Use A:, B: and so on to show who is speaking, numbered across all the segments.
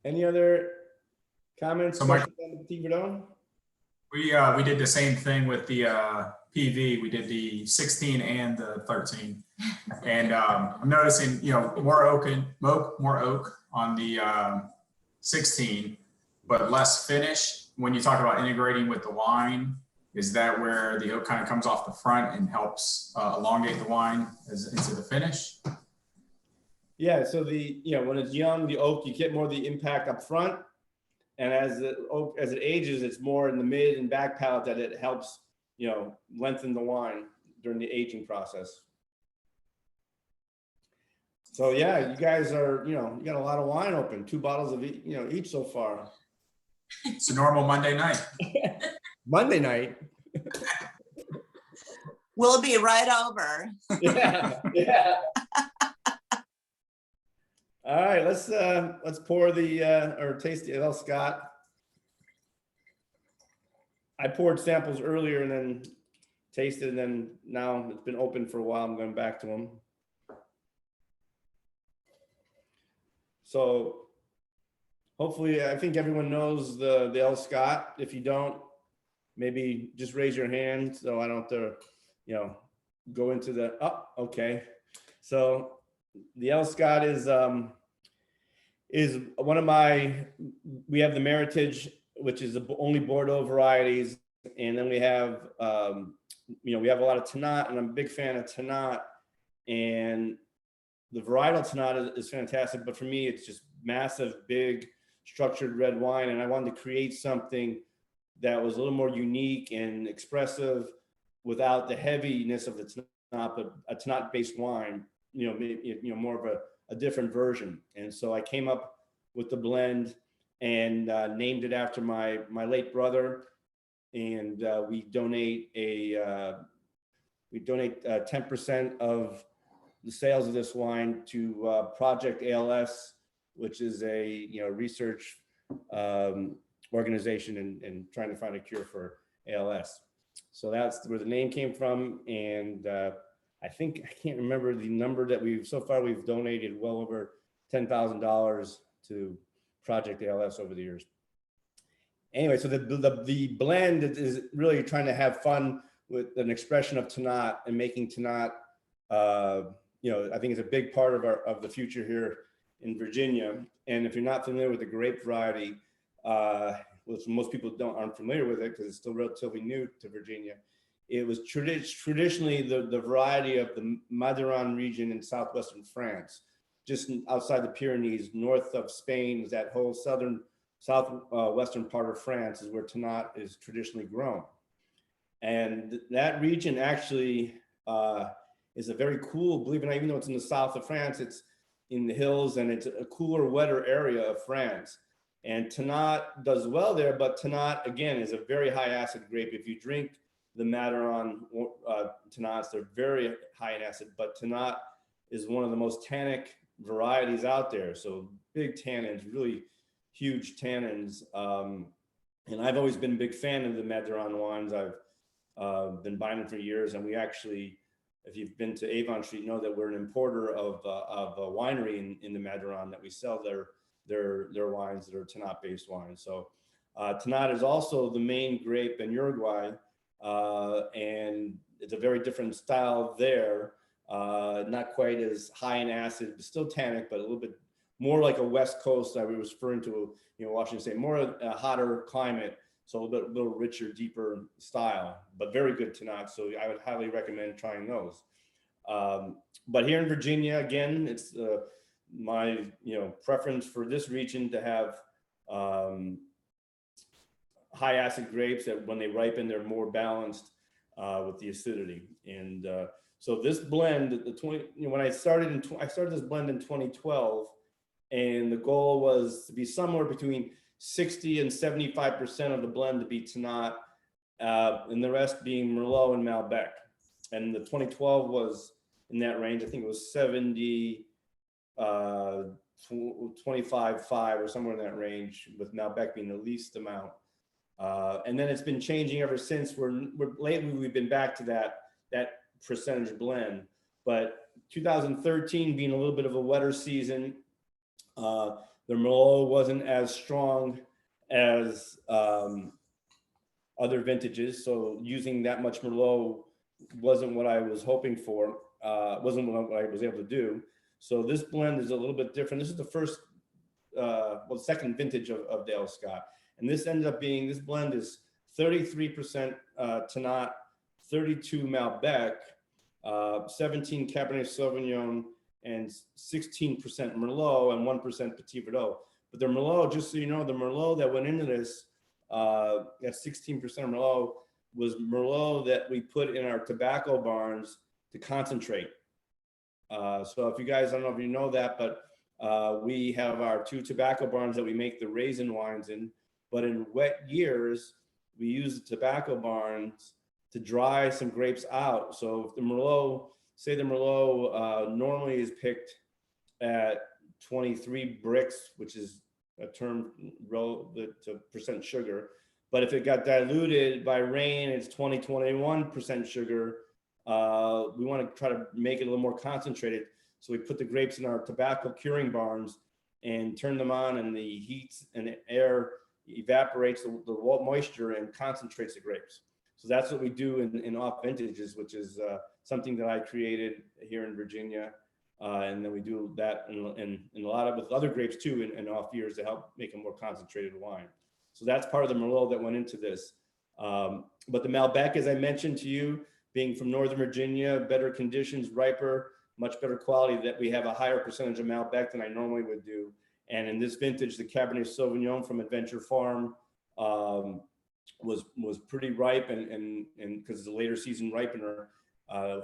A: Any other comments,
B: So Mike,
A: questions on the Petit Verdot?
B: we did the same thing with the PV. We did the 16 and the 13, and I'm noticing more oak on the 16, but less finish. When you talk about integrating with the wine, is that where the oak kind of comes off the front and helps elongate the wine into the finish?
A: Yeah, so when it's young, the oak, you get more of the impact up front. And as the oak, as it ages, it's more in the mid and back palate that it helps, lengthen the wine during the aging process. So yeah, you guys are, you got a lot of wine open, 2 bottles of each so far.
B: It's a normal Monday night.
A: Monday night.
C: We'll be right over.
A: Yeah. All right, let's pour or taste the El Scott. I poured samples earlier and then tasted, and then now it's been open for a while. I'm going back to them. So hopefully, I think everyone knows the El Scott. If you don't, maybe just raise your hand so I don't have to, go into the, okay. So the El Scott is one of we have the Meritage, which is the only Bordeaux varieties. And then we have, we have a lot of Tannat, and I'm a big fan of Tannat. And the varietal Tannat is fantastic, but for me, it's just massive, big, structured red wine. And I wanted to create something that was a little more unique and expressive without the heaviness of the Tannat, but a Tannat-based wine, more of a different version. And so I came up with the blend and named it after my late brother. And we donate 10% of the sales of this wine to Project ALS, which is a research organization and trying to find a cure for ALS. So that's where the name came from. And I can't remember the number that we've donated well over $10,000 to Project ALS over the years. Anyway, so the blend is really trying to have fun with an expression of Tannat and making Tannat. I think it's a big part of the future here in Virginia. And if you're not familiar with the grape variety, which most people aren't familiar with it because it's still relatively new to Virginia, it was traditionally the variety of the Madiran region in southwestern France, just outside the Pyrenees, north of Spain. Is that whole southwestern part of France is where Tannat is traditionally grown. And that region actually is a very cool, believe it or not, even though it's in the south of France, it's in the hills and it's a cooler, wetter area of France. And Tannat does well there, but Tannat, again, is a very high acid grape. If you drink the Madiran Tannats, they're very high in acid, but Tannat is one of the most tannic varieties out there. So big tannins, really huge tannins. And I've always been a big fan of the Madiran wines. I've been buying them for years. And we actually, if you've been to Avon Street, know that we're an importer of a winery in the Madiran that we sell their wines that are Tannat-based wines. So Tannat is also the main grape in Uruguay. And it's a very different style there. Not quite as high in acid, but still tannic, but a little bit more like a West Coast. I was referring to, Washington State, more a hotter climate, so a little richer, deeper style, but very good Tannat. So I would highly recommend trying those. But here in Virginia, again, it's my preference for this region to have high acid grapes that when they ripen, they're more balanced with the acidity. And so this blend, when I started this blend in 2012, and the goal was to be somewhere between 60 and 75% of the blend to be Tannat, and the rest being Merlot and Malbec. And the 2012 was in that range. I think it was 70, 25, 5 or somewhere in that range, with Malbec being the least amount. And then it's been changing ever since. Lately we've been back to that percentage blend. But 2013 being a little bit of a wetter season, the Merlot wasn't as strong as other vintages. So using that much Merlot wasn't what I was hoping for, wasn't what I was able to do. So this blend is a little bit different. This is the first, well, second vintage of Dale Scott. And this ends up being, this blend is 33% Tannat, 32 Malbec, 17 Cabernet Sauvignon, and 16% Merlot and 1% Petit Verdot. But the Merlot, just so you know, the Merlot that went into this, that 16% Merlot was Merlot that we put in our tobacco barns to concentrate. So if you guys, I don't know if you know that, but we have our 2 tobacco barns that we make the raisin wines in. But in wet years, we use the tobacco barns to dry some grapes out. So if the Merlot, say the Merlot normally is picked at 23 bricks, which is a term relative to percent sugar. But if it got diluted by rain, it's 21% sugar. We want to try to make it a little more concentrated. So we put the grapes in our tobacco curing barns and turn them on, and the heat and the air evaporates the moisture and concentrates the grapes. So that's what we do in off vintages, which is something that I created here in Virginia. And then we do that in a lot of with other grapes too in off years to help make a more concentrated wine. So that's part of the Merlot that went into this. But the Malbec, as I mentioned to you, being from Northern Virginia, better conditions, riper, much better quality, that we have a higher percentage of Malbec than I normally would do. And in this vintage, the Cabernet Sauvignon from Adventure Farm was pretty ripe, and because it's a later season ripener,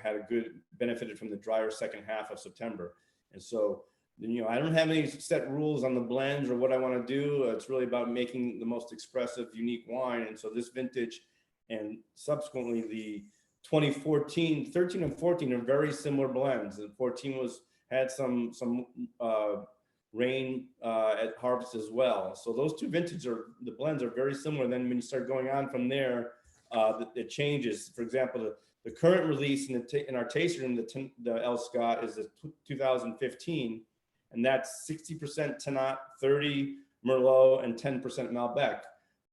A: had a good benefited from the drier second half of September. And so, you know, I don't have any set rules on the blends or what I want to do. It's really about making the most expressive, unique wine. And so this vintage and subsequently the 2014, 13 and 14 are very similar blends. And 14 had some rain at harvest as well. So those 2 vintages the blends are very similar. Then when you start going on from there, it changes. For example, the current release in our taster in the El Scott is the 2015, and that's 60% Tannat, 30 Merlot, and 10% Malbec,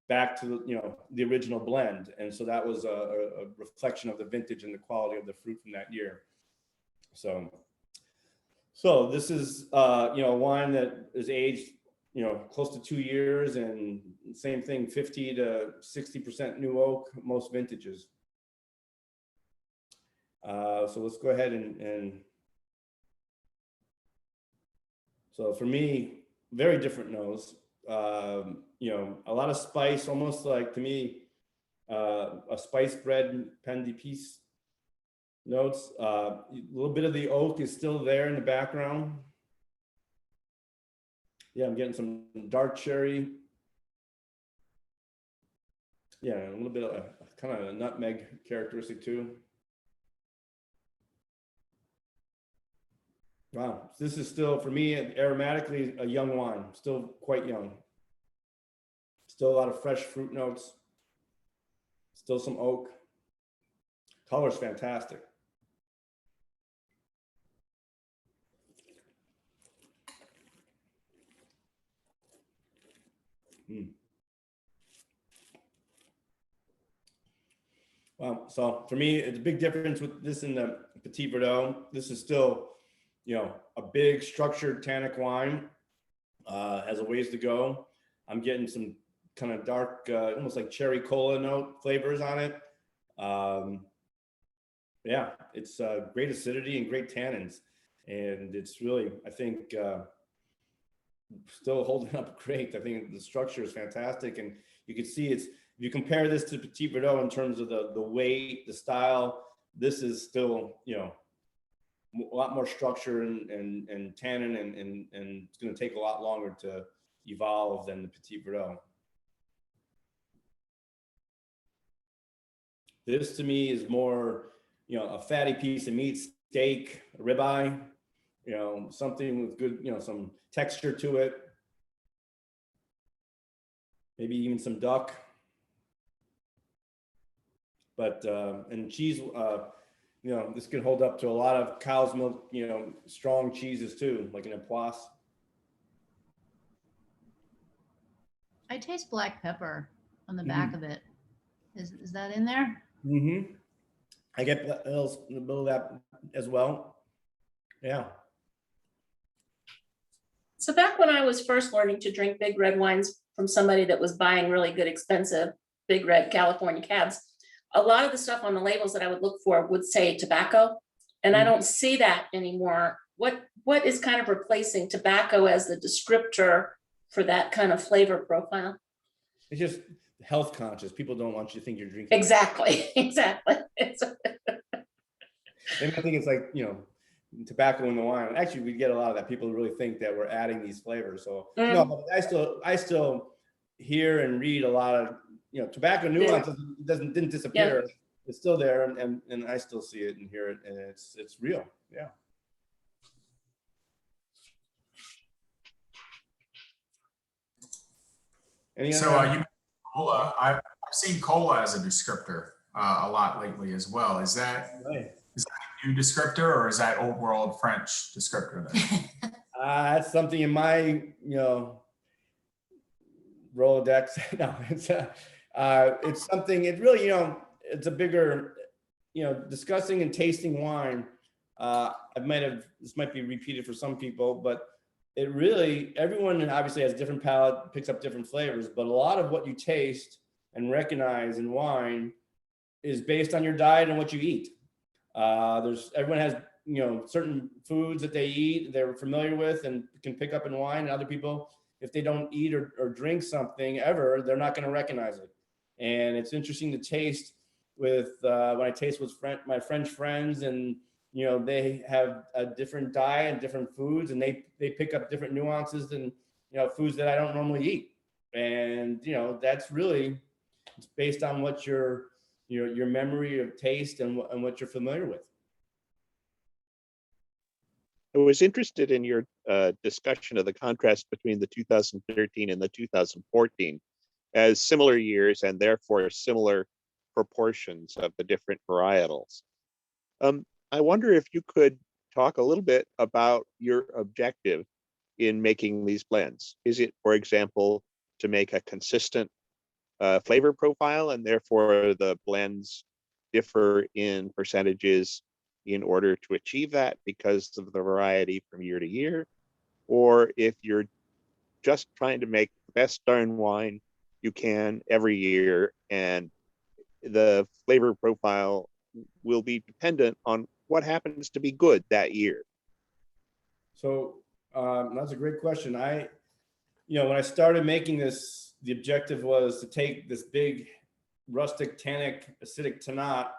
A: back to the original blend. And so that was a reflection of the vintage and the quality of the fruit from that year. So this is a wine that is aged close to 2 years, and same thing, 50 to 60% new oak, most vintages. So let's go ahead and so for me, very different nose. A lot of spice, almost like, to me, a spice bread pain d'épices notes. A little bit of the oak is still there in the background. Yeah, I'm getting some dark cherry. Yeah, a little bit of a kind of a nutmeg characteristic too. Wow, this is still, for me, aromatically a young wine, still quite young. Still a lot of fresh fruit notes, still some oak. Color's fantastic. Wow, so for me, it's a big difference with this and the Petit Verdot. This is still, a big structured tannic wine, has a ways to go. I'm getting some kind of dark, almost like cherry cola note flavors on it. Yeah, it's great acidity and great tannins. And it's really, I think, still holding up great. I think the structure is fantastic. And you can see if you compare this to Petit Verdot in terms of the weight, the style, this is still, a lot more structure and tannin, and it's going to take a lot longer to evolve than the Petit Verdot. This to me is more, a fatty piece of meat, steak, ribeye, something with good, some texture to it. Maybe even some duck. But, and cheese, this can hold up to a lot of cow's milk, strong cheeses too, like an Epoisse.
D: I taste black pepper on the back of it. Is that in there?
A: Mm-hmm. I get a little of that as well. Yeah.
E: So back when I was first learning to drink big red wines from somebody that was buying really good, expensive, big red California cabs, a lot of the stuff on the labels that I would look for would say tobacco. And I don't see that anymore. What is kind of replacing tobacco as the descriptor for that kind of flavor profile?
A: It's just health conscious. People don't want you to think you're drinking.
E: Exactly, exactly.
A: They might think it's like, tobacco in the wine. Actually, we get a lot of that. People really think that we're adding these flavors. So no, but I still hear and read a lot of, tobacco nuances didn't disappear.
E: Yeah.
A: It's still there, and I still see it and hear it, and it's real. Yeah.
B: So you mentioned cola. I've seen cola as a descriptor a lot lately as well. Is that
A: Right.
B: a new descriptor, or is that old world French descriptor then?
A: That's something in my, Rolodex. No, it's something, it really, it's a bigger, discussing and tasting wine. This might be repeated for some people, but it really, everyone obviously has different palate, picks up different flavors, but a lot of what you taste and recognize in wine is based on your diet and what you eat. Everyone has, certain foods that they eat, they're familiar with and can pick up in wine, and other people, if they don't eat or drink something ever, they're not going to recognize it. And it's interesting to taste with, when I taste with my French friends, and, they have a different diet and different foods, and they pick up different nuances than, foods that I don't normally eat. And, that's really, it's based on what your memory of taste and what you're familiar with.
F: I was interested in your discussion of the contrast between the 2013 and the 2014 as similar years and therefore similar proportions of the different varietals. I wonder if you could talk a little bit about your objective in making these blends. Is it, for example, to make a consistent flavor profile and therefore the blends differ in percentages in order to achieve that because of the variety from year to year? Or if you're just trying to make the best darn wine you can every year, and the flavor profile will be dependent on what happens to be good that year?
A: So that's a great question. When I started making this, the objective was to take this big rustic, tannic, acidic Tannat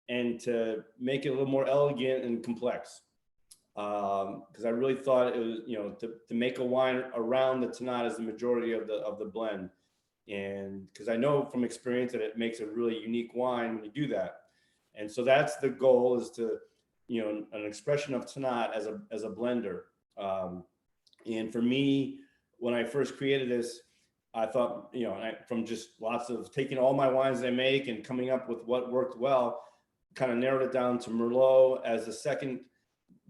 A: and to make it a little more elegant and complex. Because I really thought it was, to make a wine around the Tannat as the majority of the blend. And because I know from experience that it makes a really unique wine when you do that. And so that's the goal, is to, an expression of Tannat as a blender. And for me, when I first created this, I thought, from just lots of taking all my wines I make and coming up with what worked well, kind of narrowed it down to Merlot as the second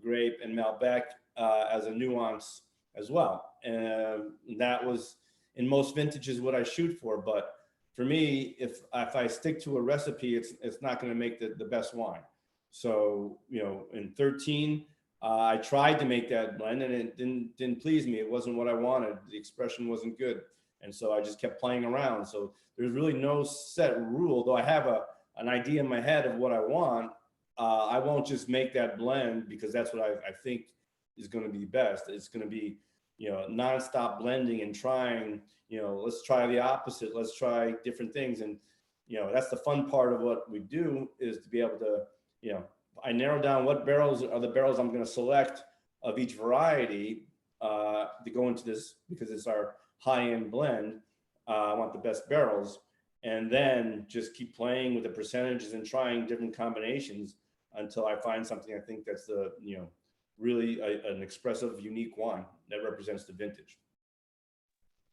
A: grape and Malbec as a nuance as well. And that was in most vintages what I shoot for. But for me, if I stick to a recipe, it's not going to make the best wine. So, in 13, I tried to make that blend and it didn't please me. It wasn't what I wanted. The expression wasn't good. And so I just kept playing around. So there's really no set rule, though I have an idea in my head of what I want. I won't just make that blend because that's what I think is going to be best. It's going to be, nonstop blending and trying, let's try the opposite. Let's try different things. And, that's the fun part of what we do, is to be able to, I narrow down what barrels are the barrels I'm going to select of each variety to go into this, because it's our high-end blend. I want the best barrels, and then just keep playing with the percentages and trying different combinations until I find something I think that's really an expressive, unique wine that represents the vintage.